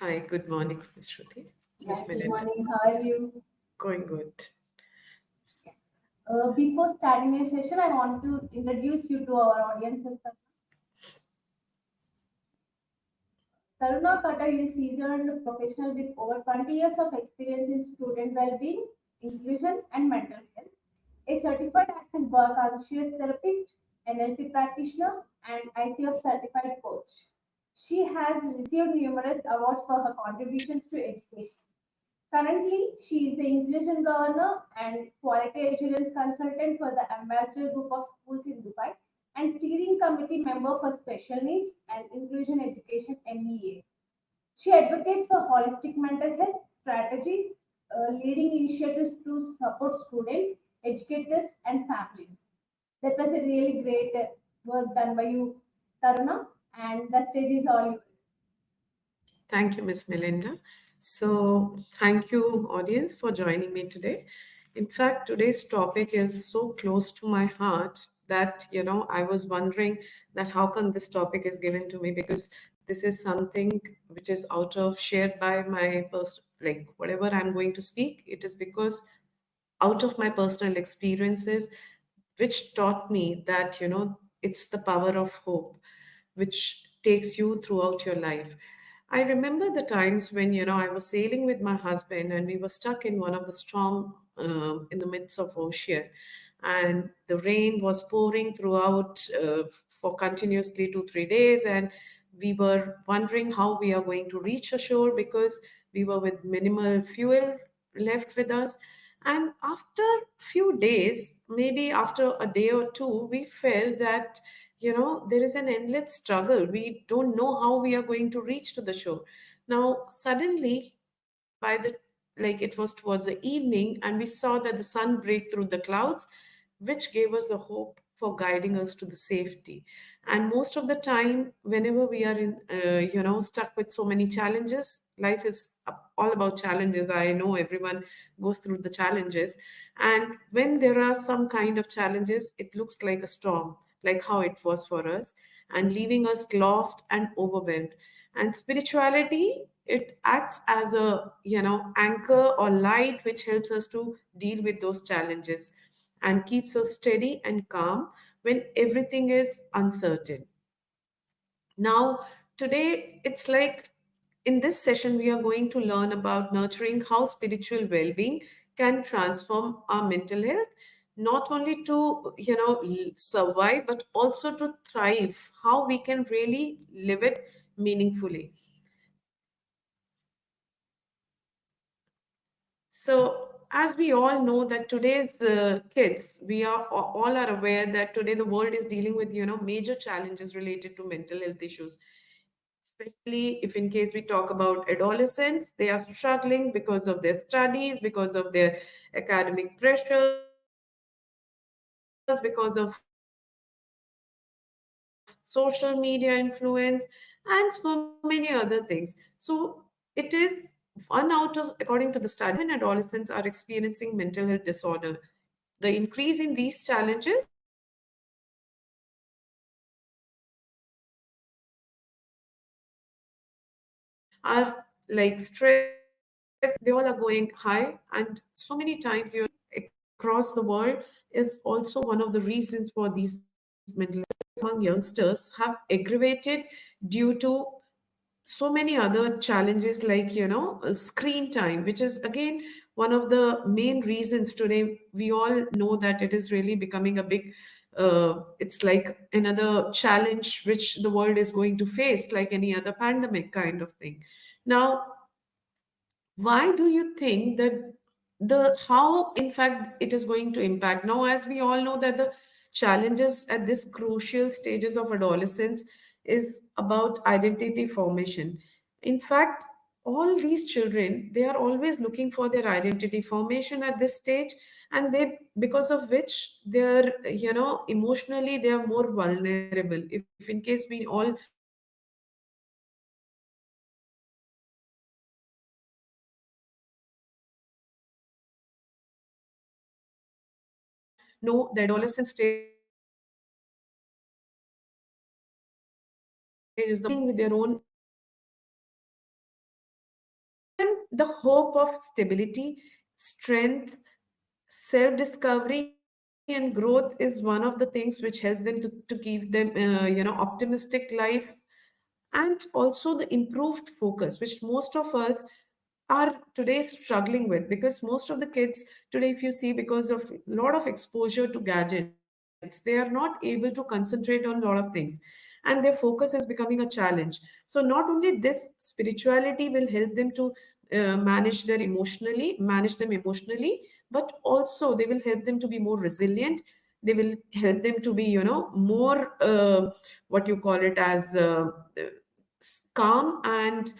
Hi, good morning, Ms. Shruti. Ms. Hi, good Melinda. morning. How are you? Going good. Before starting a session, I want to introduce you to our audiences. Taruna Kata is seasoned professional with over 20 years of experience in student well-being, inclusion, and mental health. A certified access work conscious therapist, NLP practitioner, and ICF certified coach. She has received numerous awards for her contributions to education. Currently, she is the Inclusion Governor and Quality Assurance Consultant for the Ambassador Group of Schools in Dubai and Steering Committee member for Special Needs and Inclusion Education MEA. She advocates for holistic mental health strategies, leading initiatives to support students, educators, and families. That was a really great work done by you, Taruna, and the stage is all yours. Thank you, Ms. Melinda. So, thank you, audience, for joining me today. In fact, today's topic is so close to my heart that, I was wondering that how come this topic is given to me because this is something which is out of shared by my like whatever I'm going to speak, it is because out of my personal experiences which taught me that it's the power of hope which takes you throughout your life. I remember the times when I was sailing with my husband and we were stuck in one of the storm in the midst of ocean, and the rain was pouring throughout for continuously 2 3 days, and we were wondering how we are going to reach ashore because we were with minimal fuel left with us. And after few days, maybe after a day or two, we felt that there is an endless struggle. We don't know how we are going to reach to the shore. Now suddenly, by the like it was towards the evening, and we saw that the sun break through the clouds, which gave us the hope for guiding us to the safety. And most of the time, whenever we are in stuck with so many challenges, life is all about challenges. I know everyone goes through the challenges, and when there are some kind of challenges, it looks like a storm, like how it was for us, and leaving us lost and overwhelmed. And spirituality, it acts as a anchor or light which helps us to deal with those challenges and keeps us steady and calm when everything is uncertain. Now, today, it's like in this session, we are going to learn about nurturing how spiritual well being can transform our mental health, not only to, survive, but also to thrive, how we can really live it meaningfully. So, as we all know that today's kids, we are all are aware that today the world is dealing with major challenges related to mental health issues. Especially if in case we talk about adolescents, they are struggling because of their studies, because of their academic pressures, because of social media influence, and so many other things. So it is one out of, according to the study, 7 adolescents are experiencing mental health disorder. The increase in these challenges are like stress, they all are going high, and so many times you are seeing across the world is also one of the reasons for these mental health among youngsters have aggravated due to so many other challenges like screen time, which is again one of the main reasons. Today we all know that it is really becoming a big it's like another challenge which the world is going to face, like any other pandemic kind of thing. Now, why do you think that the how in fact it is going to impact? Now, as we all know that the challenges at this crucial stages of adolescence is about identity formation. In fact, all these children, they are always looking for their identity formation at this stage, and they, because of which they're emotionally they are more vulnerable. If in case we all know that adolescent stage is one of the most with their own the hope of stability, strength, self discovery, and growth is one of the things which help them to give them, optimistic life, and also the improved focus, which most of us are today struggling with, because most of the kids today, if you see, because of a lot of exposure to gadgets, they are not able to concentrate on a lot of things, and their focus is becoming a challenge. So not only this, spirituality will help them to manage them emotionally, but also they will help them to be more resilient. They will help them to be, more what you call it as calm, and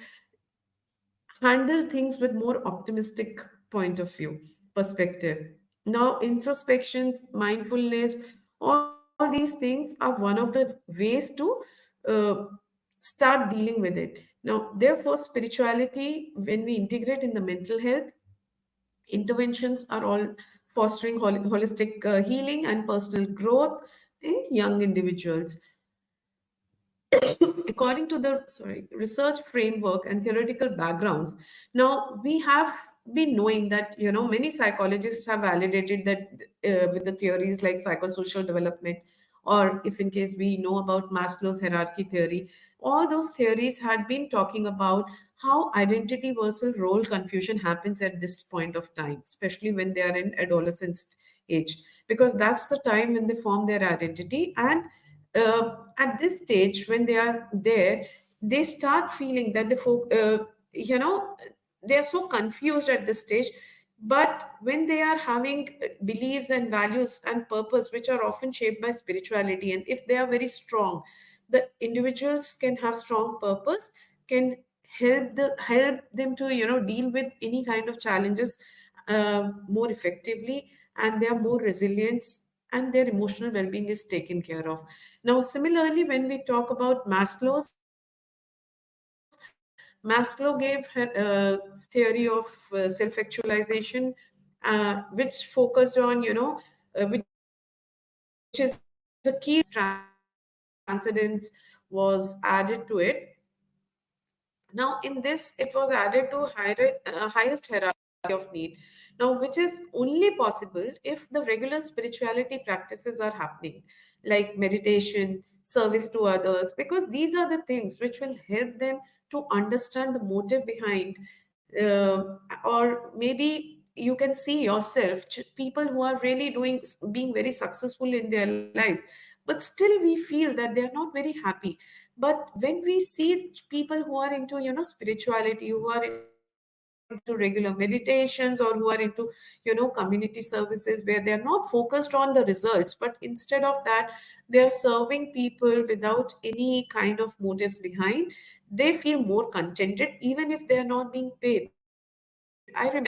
handle things with more optimistic point of view, perspective. Now introspection, mindfulness, all these things are one of the ways to uh, start dealing with it. Now therefore spirituality, when we integrate in the mental health, interventions are all fostering holistic healing and personal growth in young individuals. According to the research framework and theoretical backgrounds, now we have been knowing that, many psychologists have validated that with the theories like psychosocial development, or if in case we know about Maslow's hierarchy theory. All those theories had been talking about how identity versus role confusion happens at this point of time, especially when they are in adolescence age, because that's the time when they form their identity. And at this stage, when they are there, they start feeling that you know they are so confused at this stage. But when they are having beliefs and values and purpose which are often shaped by spirituality, and if they are very strong, the individuals can have strong purpose, can help them to, deal with any kind of challenges more effectively, and they are more resilient, and their emotional well-being is taken care of. Now similarly, when we talk about Maslow gave her theory of self-actualization, which focused on, which is a key reason why transcendence was added to it. Now, in this, it was added to highest hierarchy of need. Now, which is only possible if the regular spirituality practices are happening, like meditation, service to others, because these are the things which will help them to understand the motive behind, or maybe you can see yourself, people who are really being very successful in their lives, but still we feel that they are not very happy. But when we see people who are into, spirituality, who are into regular meditations, or who are into, community services, where they are not focused on the results, but instead of that, they are serving people without any kind of motives behind, they feel more contented even if they are not being paid. I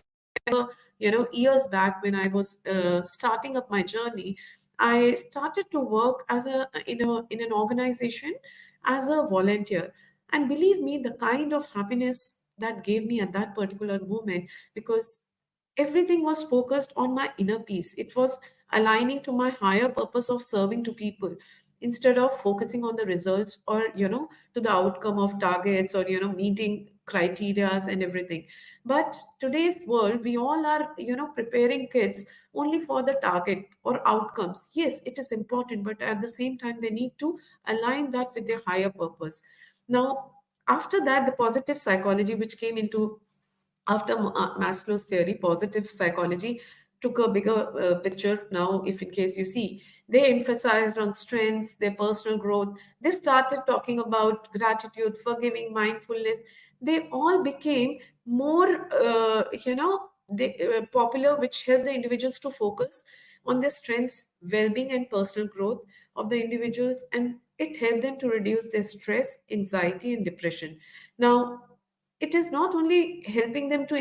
remember, years back when I was starting up my journey, I started to work as a in an organization as a volunteer. And believe me, the kind of happiness that gave me at that particular moment, because everything was focused on my inner peace. It was aligning to my higher purpose of serving to people, instead of focusing on the results, or, to the outcome of targets, or, meeting criterias and everything. But today's world, we all are, preparing kids only for the target or outcomes. Yes, it is important, but at the same time, they need to align that with their higher purpose. Now, after that, the positive psychology, which came into after Maslow's theory, positive psychology took a bigger picture. Now, if in case you see, they emphasized on strengths, their personal growth. They started talking about gratitude, forgiving, mindfulness. They all became more, popular, which helped the individuals to focus on their strengths, well-being, and personal growth of the individuals, and it helped them to reduce their stress, anxiety, and depression. Now, it is not only helping them to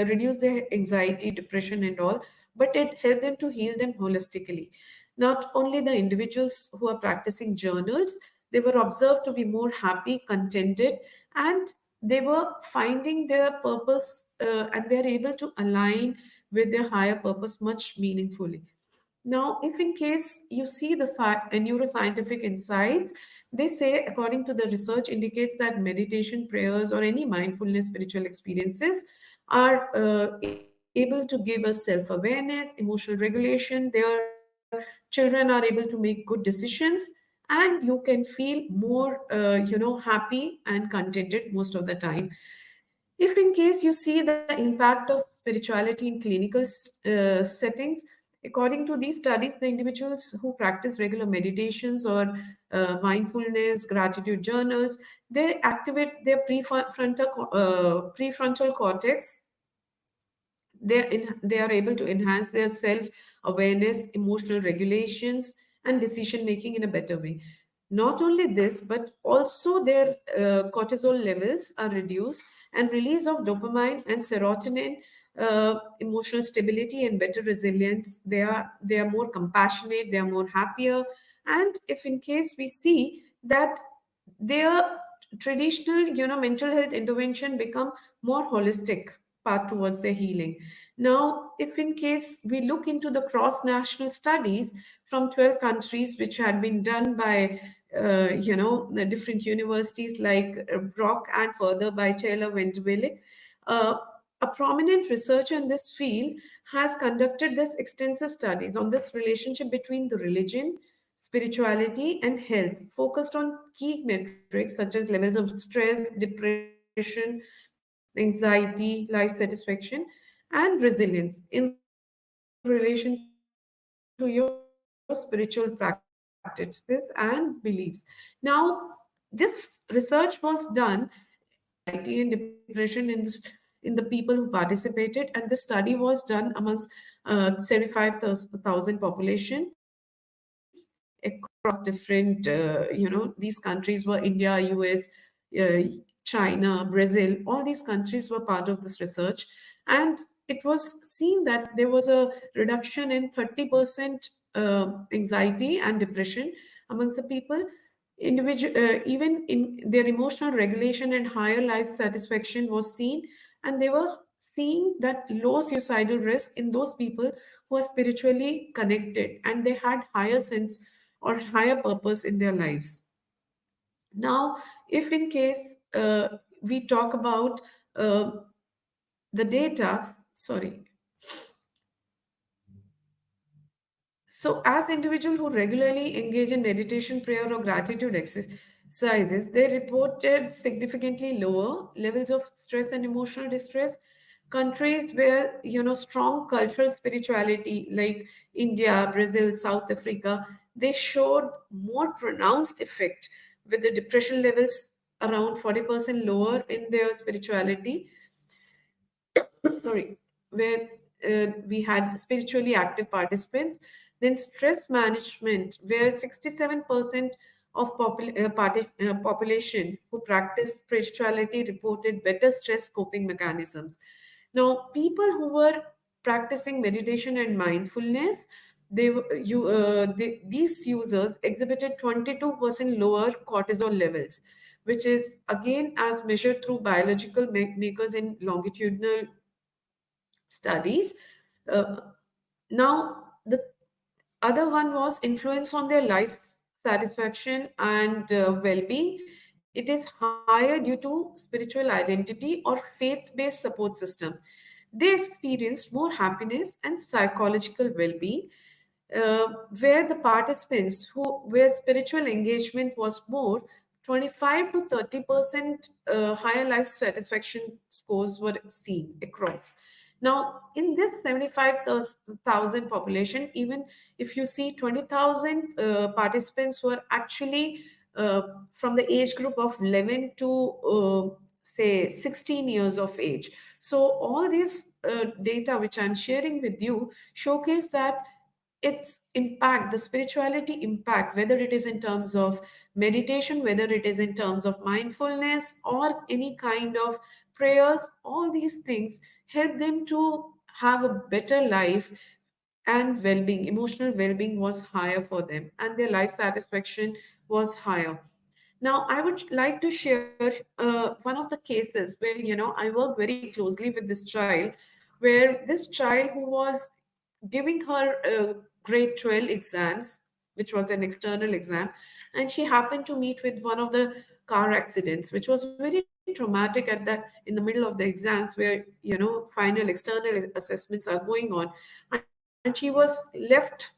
reduce their anxiety, depression, and all, but it helped them to heal them holistically. Not only the individuals who are practicing journals, they were observed to be more happy, contented, and they were finding their purpose, and they're able to align with their higher purpose much meaningfully. Now, if in case you see the neuroscientific insights, they say, according to the research, indicates that meditation, prayers, or any mindfulness spiritual experiences are able to give us self-awareness, emotional regulation. Their children are able to make good decisions, and you can feel more, happy and contented most of the time. If in case you see the impact of spirituality in clinical settings, according to these studies, the individuals who practice regular meditations or mindfulness, gratitude journals, they activate their prefrontal cortex. They are able to enhance their self awareness, emotional regulations, and decision making in a better way. Not only this, but also their cortisol levels are reduced, and release of dopamine and serotonin, emotional stability and better resilience. They are more compassionate, they are more happier. And if in case we see that their traditional, mental health intervention become more holistic path towards their healing. Now, if in case we look into the cross national studies from 12 countries, which had been done by the different universities like Brock and further by Taylor Vendeville, uh, a prominent researcher in this field has conducted this extensive studies on this relationship between the religion, spirituality, and health, focused on key metrics such as levels of stress, depression, anxiety, life satisfaction, and resilience in relation to your spiritual practices and beliefs. Now, this research was done in anxiety and depression in the people who participated, and the study was done amongst 75,000 population across different, these countries were India, US, China, Brazil. All these countries were part of this research, and it was seen that there was a reduction in 30% anxiety and depression amongst the people. Even in their emotional regulation and higher life satisfaction was seen, and they were seeing that low suicidal risk in those people who are spiritually connected and they had higher sense or higher purpose in their lives. Now, if in case we talk about uh, the data, sorry. So, as individuals who regularly engage in meditation, prayer, or gratitude exercises, they reported significantly lower levels of stress and emotional distress. Countries where strong cultural spirituality, like India, Brazil, South Africa, they showed more pronounced effect, with the depression levels around 40% lower in their spirituality, sorry, where we had spiritually active participants. Then stress management, where 67% of population who practiced spirituality reported better stress coping mechanisms. Now, people who were practicing meditation and mindfulness, these users exhibited 22% lower cortisol levels, which is again as measured through biological makers in longitudinal studies. Uh, Now, the other one was influence on their life satisfaction and well-being. It is higher due to spiritual identity or faith-based support system. They experienced more happiness and psychological well-being, uh, where the participants where spiritual engagement was more, 25 to 30% higher life satisfaction scores were seen across. Now, in this 75,000 population, even if you see 20,000 participants were actually uh, from the age group of 11 to say 16 years of age. So all these data which I'm sharing with you showcase that its impact, the spirituality impact, whether it is in terms of meditation, whether it is in terms of mindfulness or any kind of prayers, all these things help them to have a better life, and well-being, emotional well-being was higher for them, and their life satisfaction was higher. Now, I would like to share one of the cases where I worked very closely with this child, where this child who was giving her grade 12 exams, which was an external exam, and she happened to meet with one of the car accidents, which was very traumatic at that in the middle of the exams where, final external assessments are going on. And she was left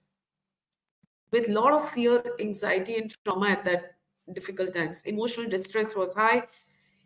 with a lot of fear, anxiety, and trauma at that difficult times. Emotional distress was high,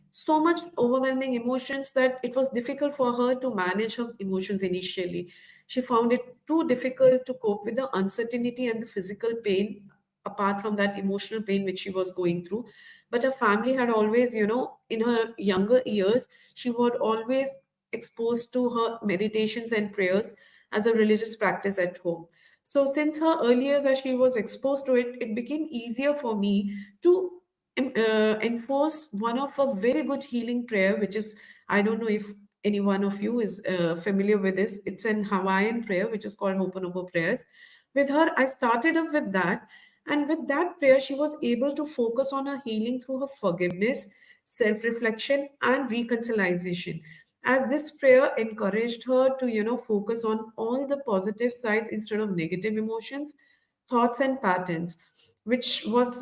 so much overwhelming emotions that it was difficult for her to manage her emotions initially. She found it too difficult to cope with the uncertainty and the physical pain, apart from that emotional pain which she was going through. But her family had always, in her younger years, she was always exposed to her meditations and prayers as a religious practice at home. So, since her early years, as she was exposed to it, it became easier for me to enforce one of a very good healing prayer, which is, I don't know if any one of you is familiar with this. It's an Hawaiian prayer, which is called Ho'oponopo prayers. With her, I started off with that. And with that prayer, she was able to focus on her healing through her forgiveness, self reflection, and reconciliation. As this prayer encouraged her to, focus on all the positive sides instead of negative emotions, thoughts, and patterns, which was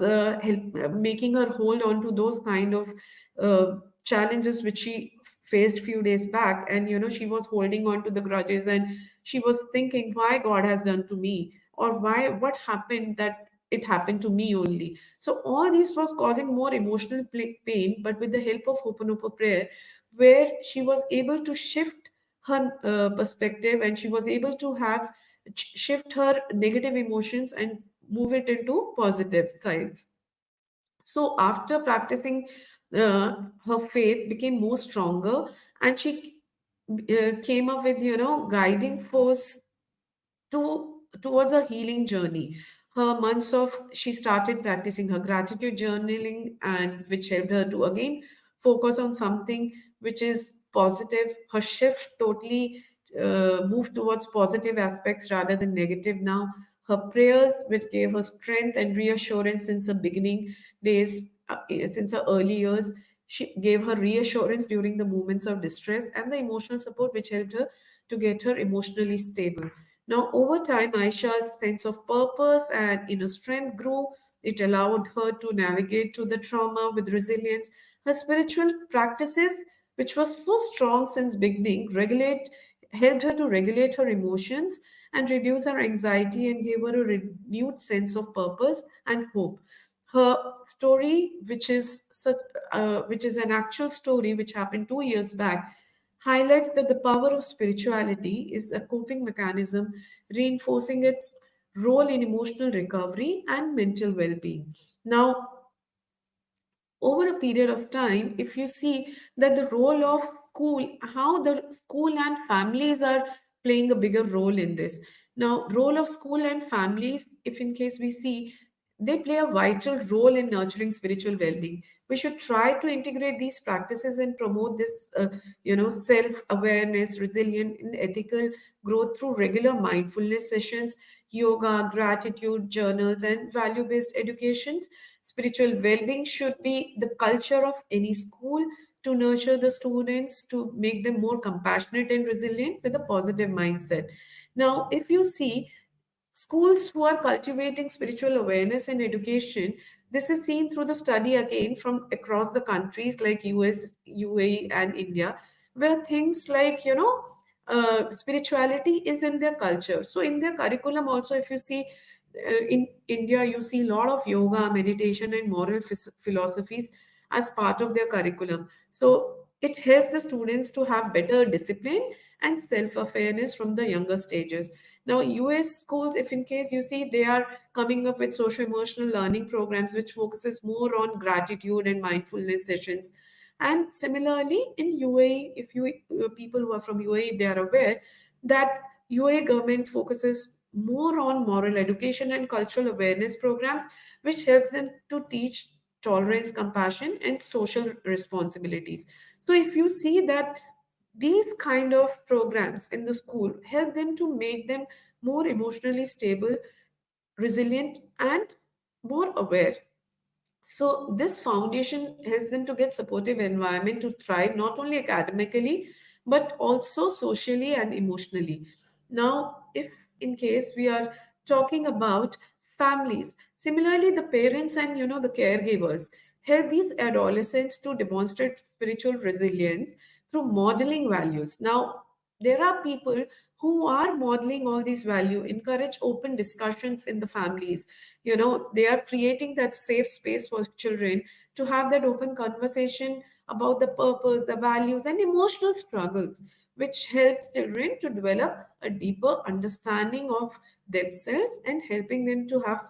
making her hold on to those kind of challenges which she faced few days back. And she was holding on to the grudges, and she was thinking why God has done to me, or why, what happened that it happened to me only. So all this was causing more emotional pain, but with the help of Ho'oponopo prayer, where she was able to shift her perspective, and she was able to have shift her negative emotions and move it into positive sides. So after practicing, her faith became more stronger, and she came up with, guiding force towards a healing journey. Her months of She started practicing her gratitude journaling, and which helped her to again focus on something which is positive. Her shift totally moved towards positive aspects rather than negative now. Her prayers, which gave her strength and reassurance since her beginning days, since her early years, she gave her reassurance during the moments of distress, and the emotional support which helped her to get her emotionally stable. Now, over time, Aisha's sense of purpose and inner strength grew. It allowed her to navigate through the trauma with resilience. Her spiritual practices, which was so strong since beginning, helped her to regulate her emotions and reduce her anxiety, and gave her a renewed sense of purpose and hope. Her story, which is an actual story which happened 2 years back, highlights that the power of spirituality is a coping mechanism, reinforcing its role in emotional recovery and mental well being. Now, over a period of time, if you see that the role of school, how the school and families are playing a bigger role in this. Now, role of school and families, if in case we see, they play a vital role in nurturing spiritual well-being. We should try to integrate these practices and promote this, self-awareness, resilient, and ethical growth through regular mindfulness sessions, yoga, gratitude journals, and value-based education. Spiritual well-being should be the culture of any school, to nurture the students, to make them more compassionate and resilient with a positive mindset. Now, if you see, schools who are cultivating spiritual awareness and education, this is seen through the study again from across the countries like US, UAE, and India, where things like, spirituality is in their culture. So in their curriculum also, if you see, in India, you see a lot of yoga, meditation, and moral philosophies as part of their curriculum. So it helps the students to have better discipline and self-awareness from the younger stages. Now, US schools, if in case you see, they are coming up with social emotional learning programs which focuses more on gratitude and mindfulness sessions. And similarly, in UAE, if you people who are from UAE, they are aware that UAE government focuses more on moral education and cultural awareness programs, which helps them to teach tolerance, compassion, and social responsibilities. So, if you see that these kind of programs in the school help them to make them more emotionally stable, resilient, and more aware. So this foundation helps them to get supportive environment to thrive not only academically but also socially and emotionally. Now, if in case we are talking about families. Similarly, the parents and the caregivers help these adolescents to demonstrate spiritual resilience through modeling values. Now, there are people who are modeling all these value, encourage open discussions in the families. They are creating that safe space for children to have that open conversation about the purpose, the values, and emotional struggles, which helps children to develop a deeper understanding of themselves and helping them to have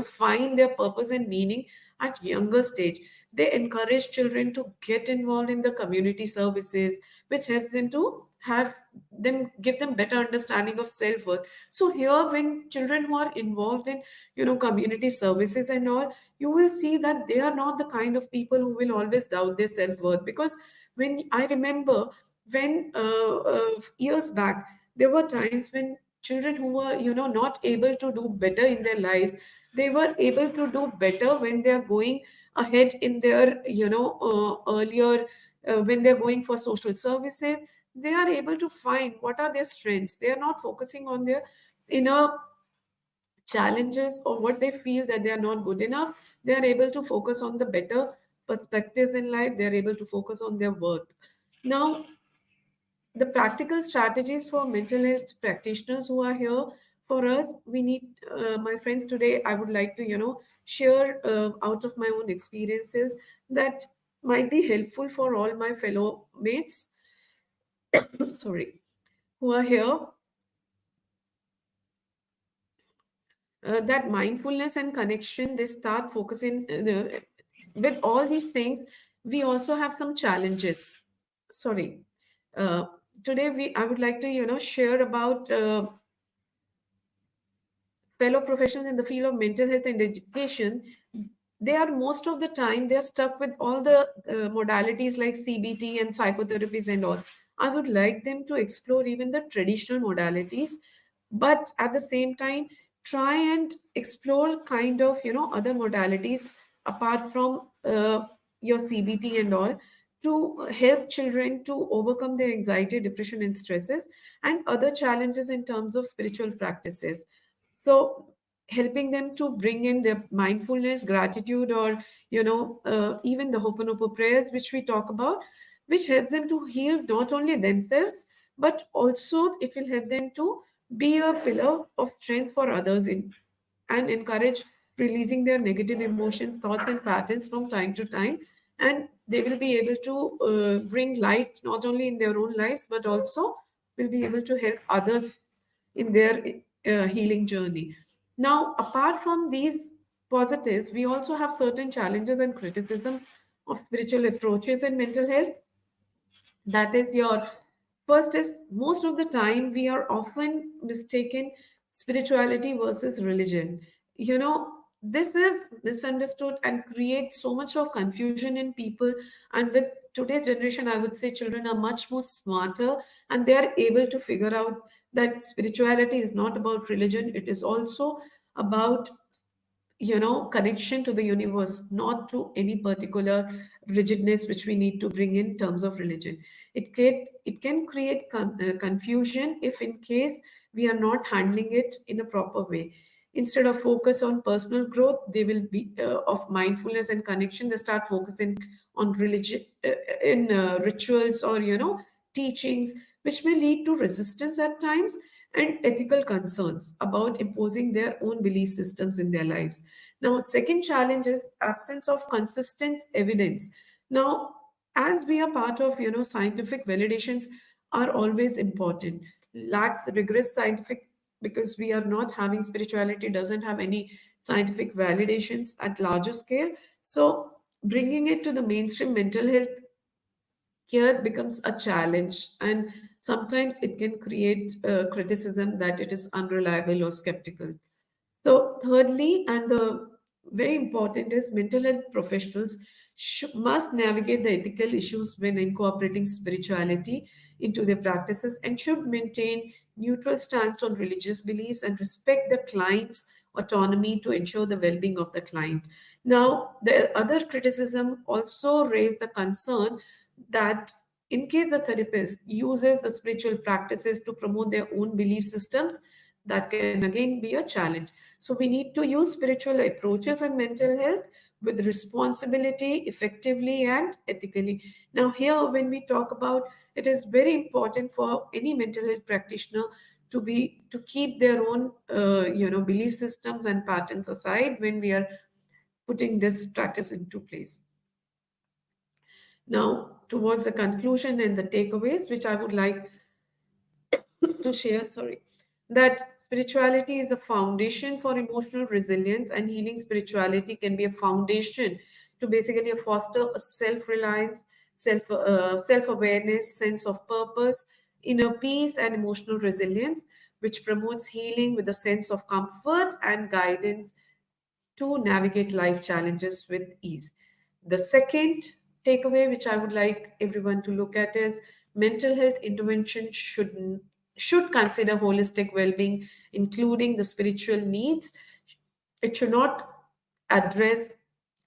find their purpose and meaning at younger stage. They encourage children to get involved in the community services, which helps them to have them give them better understanding of self-worth. So here, when children who are involved in community services and all, you will see that they are not the kind of people who will always doubt their self-worth. Because when I remember, when years back, there were times when children who were not able to do better in their lives, they were able to do better when they are going ahead in their earlier, when they're going for social services. They are able to find what are their strengths. They are not focusing on their inner challenges or what they feel that they are not good enough. They are able to focus on the better perspectives in life. They are able to focus on their worth. Now, the practical strategies for mental health practitioners who are here for us, we need, my friends, today I would like to share out of my own experiences that might be helpful for all my fellow mates sorry, who are here. That mindfulness and connection, they start focusing with all these things. We also have some challenges. Sorry. uh, Today I would like to share about fellow professionals in the field of mental health and education. They are, most of the time, they are stuck with all the modalities like CBT and psychotherapies and all. I would like them to explore even the traditional modalities, but at the same time try and explore kind of other modalities apart from your CBT and all, to help children to overcome their anxiety, depression, and stresses, and other challenges in terms of spiritual practices. So helping them to bring in their mindfulness, gratitude, or even the Ho'oponopono prayers, which we talk about, which helps them to heal not only themselves, but also it will help them to be a pillar of strength for others in, and encourage releasing their negative emotions, thoughts, and patterns from time to time. And they will be able to bring light not only in their own lives, but also will be able to help others in their healing journey. Now, apart from these positives, we also have certain challenges and criticism of spiritual approaches in mental health. That is your first is, most of the time we are often mistaken spirituality versus religion. This is misunderstood and creates so much of confusion in people. And with today's generation, I would say children are much more smarter, and they are able to figure out that spirituality is not about religion. It is also about connection to the universe, not to any particular rigidness which we need to bring in terms of religion. It can create confusion if in case we are not handling it in a proper way. Instead of focus on personal growth, they will be of mindfulness and connection, they start focusing on religion, in rituals, or teachings, which may lead to resistance at times, and ethical concerns about imposing their own belief systems in their lives. Now, second challenge is absence of consistent evidence. Now, as we are part of, scientific validations are always important. Lacks rigorous scientific, because we are not having, spirituality doesn't have any scientific validations at larger scale. So bringing it to the mainstream mental health care becomes a challenge, and sometimes it can create criticism that it is unreliable or skeptical. So, thirdly, and the very important is, mental health professionals must navigate the ethical issues when incorporating spirituality into their practices, and should maintain neutral stance on religious beliefs and respect the client's autonomy to ensure the well-being of the client. Now, the other criticism also raised the concern that in case the therapist uses the spiritual practices to promote their own belief systems, that can again be a challenge. So we need to use spiritual approaches and mental health with responsibility, effectively, and ethically. Now, here, when we talk about, it is very important for any mental health practitioner to keep their own belief systems and patterns aside when we are putting this practice into place. Now, towards the conclusion and the takeaways, which I would like to share, sorry, that spirituality is the foundation for emotional resilience, and healing spirituality can be a foundation to basically foster a self-reliance, self-awareness, sense of purpose, inner peace, and emotional resilience, which promotes healing with a sense of comfort and guidance to navigate life challenges with ease. The second takeaway, which I would like everyone to look at, is mental health intervention should consider holistic well-being, including the spiritual needs. It should not address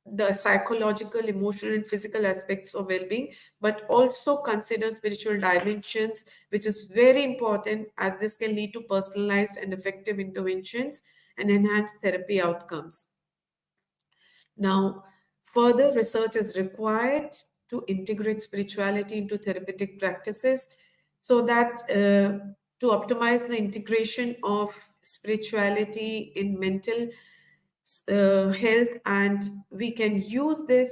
the psychological, emotional, and physical aspects of well-being, but also consider spiritual dimensions, which is very important as this can lead to personalized and effective interventions and enhance therapy outcomes. Now, further research is required to integrate spirituality into therapeutic practices so that to optimize the integration of spirituality in mental health, and we can use this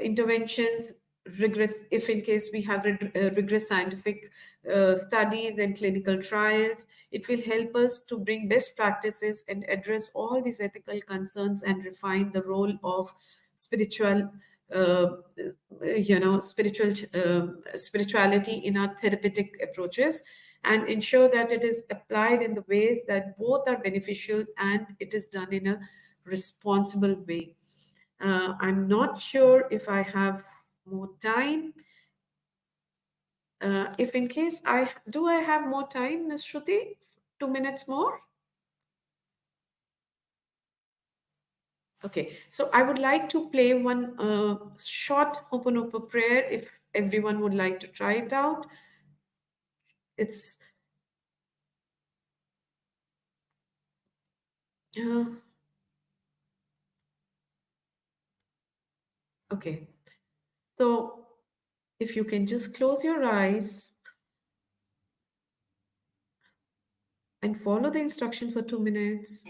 interventions rigorous if in case we have rigorous scientific studies and clinical trials. It will help us to bring best practices and address all these ethical concerns and refine the role of spiritual uh, spirituality in our therapeutic approaches, and ensure that it is applied in the ways that both are beneficial and it is done in a responsible way. I'm not sure if I have more time. If in case I have more time, Ms. Shruti, 2 minutes more. Okay, so I would like to play one short Ho'oponopono prayer if everyone would like to try it out. It's uh, okay. So if you can just close your eyes and follow the instruction for 2 minutes.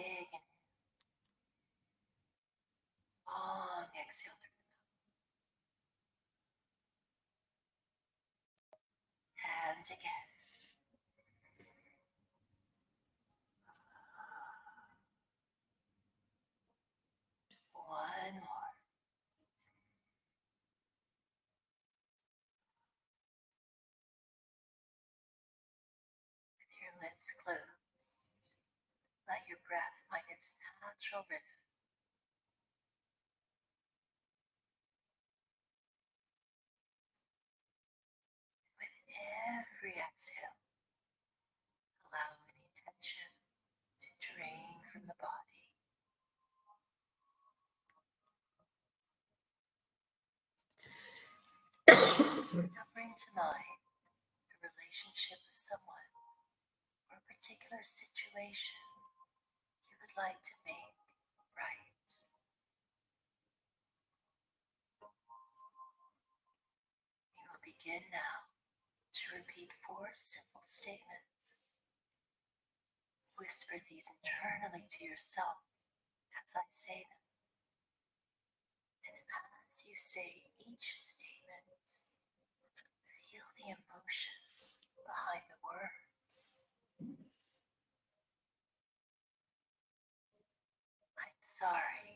Sorry.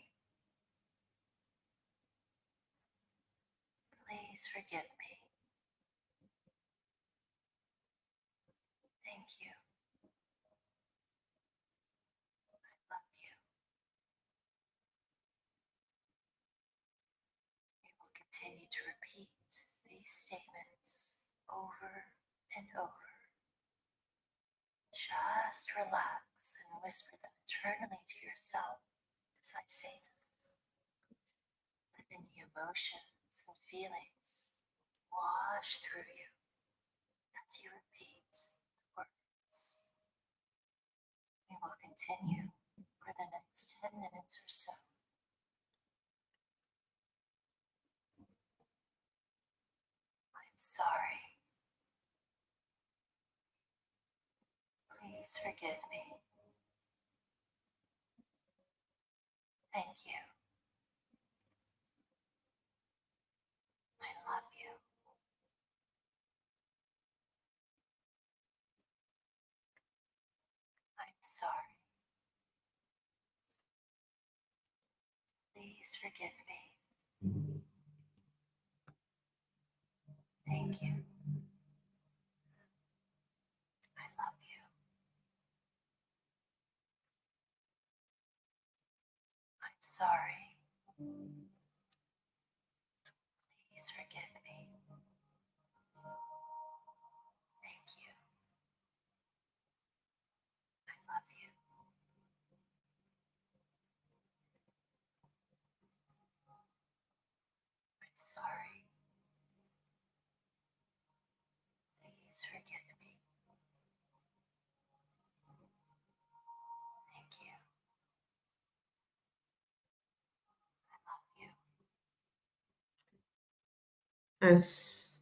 As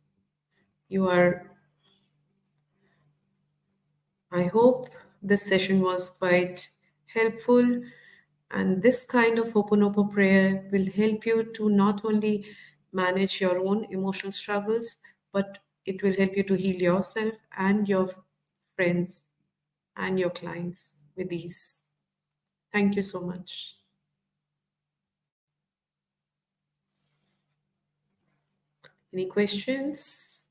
you are, I hope this session was quite helpful. And this kind of Ho'oponopo prayer will help you to not only manage your own emotional struggles, but it will help you to heal yourself and your friends and your clients with ease. Thank you so much. Any questions?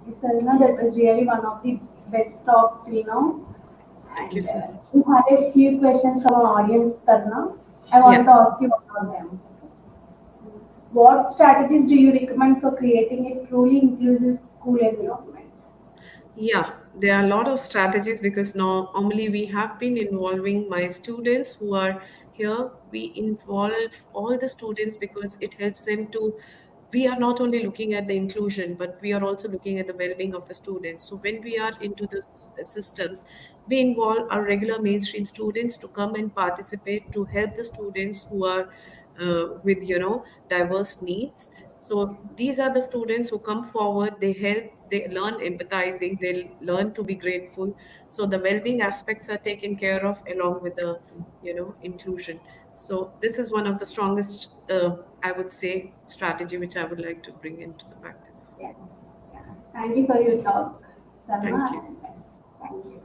Yes, Aruna, that was really one of the best talk till now. Thank you And so much. we have a few questions from our audience, Tarna. I Yeah. want to ask you one of them. What strategies do you recommend for creating a truly inclusive school environment? Yeah, there are a lot of strategies because normally we have been involving my students who are here. We involve all the students because it helps them to. We are not only looking at the inclusion, but we are also looking at the well-being of the students. So when we are into the systems, we involve our regular mainstream students to come and participate to help the students who are with diverse needs. So these are the students who come forward, they help, they learn empathizing, they learn to be grateful. So the well-being aspects are taken care of along with the inclusion. So this is one of the strongest, I would say, strategy which I would like to bring into the practice. Yeah. Yeah. Thank you for your talk, Thank Tarna. you. And thank you.